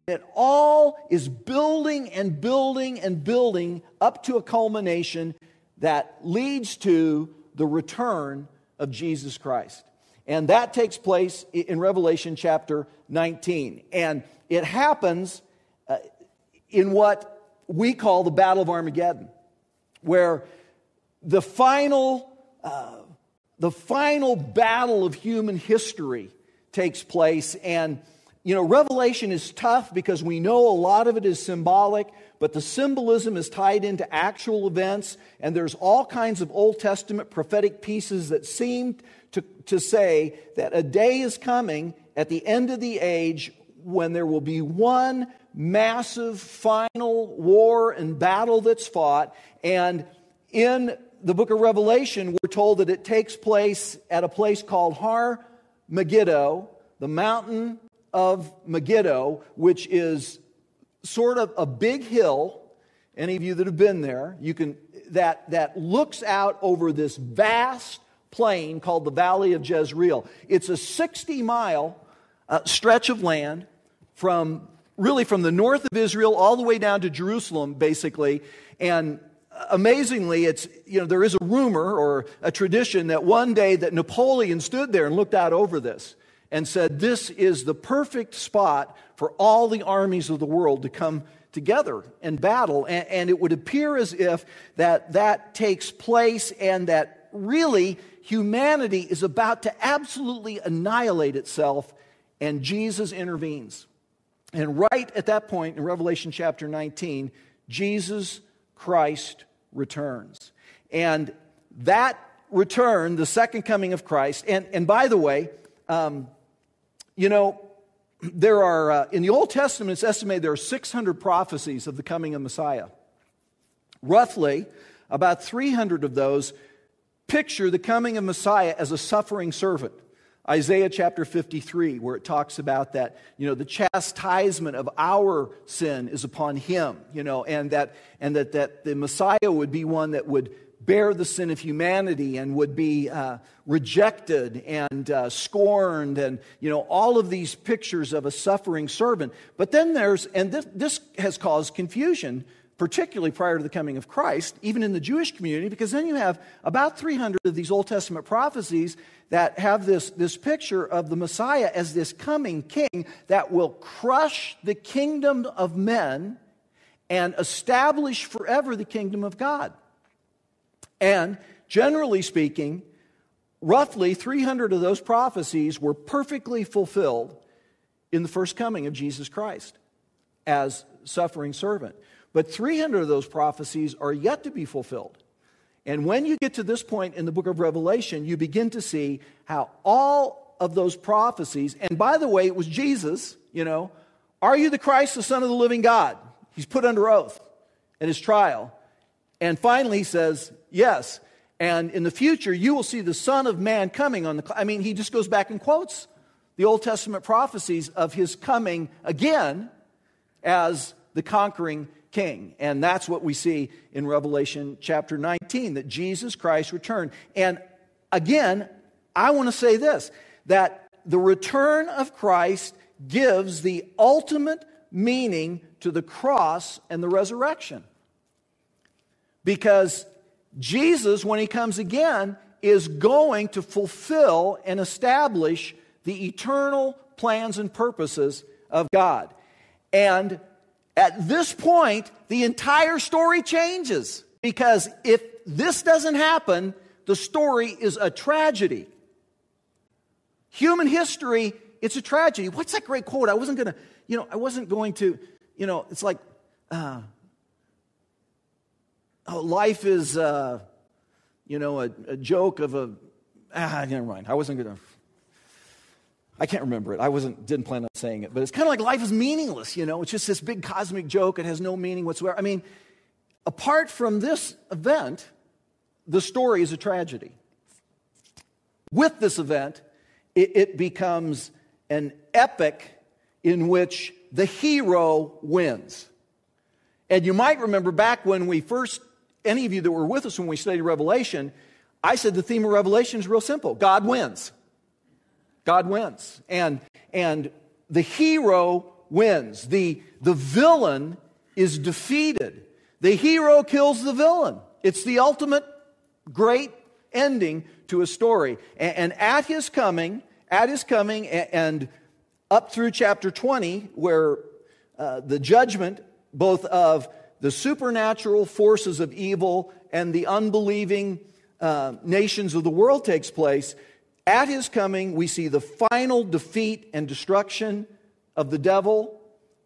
it all is building and building and building up to a culmination that leads to the return of Jesus Christ. And that takes place in Revelation chapter 19. And it happens in what we call the Battle of Armageddon, where the final battle of human history takes place. And, Revelation is tough because we know a lot of it is symbolic, but the symbolism is tied into actual events, and there's all kinds of Old Testament prophetic pieces that seem to say that a day is coming at the end of the age when there will be one massive final war and battle that's fought. And in the book of Revelation, we're told that it takes place at a place called Har Megiddo, the mountain of Megiddo, which is sort of a big hill. Any of you that have been there, that looks out over this vast plain called the Valley of Jezreel. It's a 60-mile stretch of land from the north of Israel all the way down to Jerusalem, basically. And amazingly, there is a rumor or a tradition that one day that Napoleon stood there and looked out over this and said, this is the perfect spot for all the armies of the world to come together and battle. And it would appear as if that takes place and that really humanity is about to absolutely annihilate itself, and Jesus intervenes. And right at that point in Revelation chapter 19, Jesus Christ returns. And that return, the second coming of Christ, and by the way, there are, in the Old Testament, it's estimated there are 600 prophecies of the coming of Messiah. Roughly, about 300 of those picture the coming of Messiah as a suffering servant. Isaiah chapter 53, where it talks about that, the chastisement of our sin is upon him, and that the Messiah would be one that would bear the sin of humanity and would be rejected and scorned, and all of these pictures of a suffering servant. But then this has caused confusion, particularly prior to the coming of Christ, even in the Jewish community, because then you have about 300 of these Old Testament prophecies that have this picture of the Messiah as this coming king that will crush the kingdom of men and establish forever the kingdom of God. And generally speaking, roughly 300 of those prophecies were perfectly fulfilled in the first coming of Jesus Christ as suffering servant. But 300 of those prophecies are yet to be fulfilled. And when you get to this point in the book of Revelation, you begin to see how all of those prophecies, and by the way, it was Jesus, are you the Christ, the Son of the living God? He's put under oath at his trial. And finally he says, yes. And in the future, you will see the Son of Man coming on the... he just goes back and quotes the Old Testament prophecies of his coming again as the conquering king. And that's what we see in Revelation chapter 19, that Jesus Christ returned. And again, I want to say this, that the return of Christ gives the ultimate meaning to the cross and the resurrection. Because Jesus, when he comes again, is going to fulfill and establish the eternal plans and purposes of God. And at this point, the entire story changes. Because if this doesn't happen, the story is a tragedy. Human history, it's a tragedy. What's that great quote? I wasn't going to, it's like, life is, a joke of a, never mind. I can't remember it. Didn't plan on saying it, but it's kind of like life is meaningless, It's just this big cosmic joke. It has no meaning whatsoever. Apart from this event, the story is a tragedy. With this event, it becomes an epic in which the hero wins. And you might remember back when any of you that were with us when we studied Revelation, I said the theme of Revelation is real simple. God wins. God wins. And the hero wins. The villain is defeated. The hero kills the villain. It's the ultimate great ending to a story. And at his coming, and up through chapter 20, where the judgment both of the supernatural forces of evil and the unbelieving nations of the world takes place, at his coming we see the final defeat and destruction of the devil,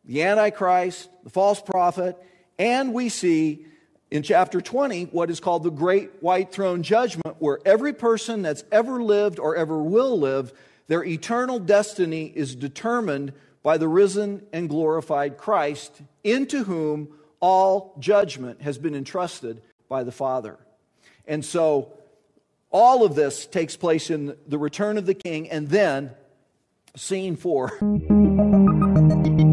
the Antichrist, the false prophet, and we see in chapter 20 what is called the Great White Throne Judgment, where every person that's ever lived or ever will live, their eternal destiny is determined by the risen and glorified Christ, into whom all judgment has been entrusted by the Father. And so all of this takes place in the return of the King, and then scene 4.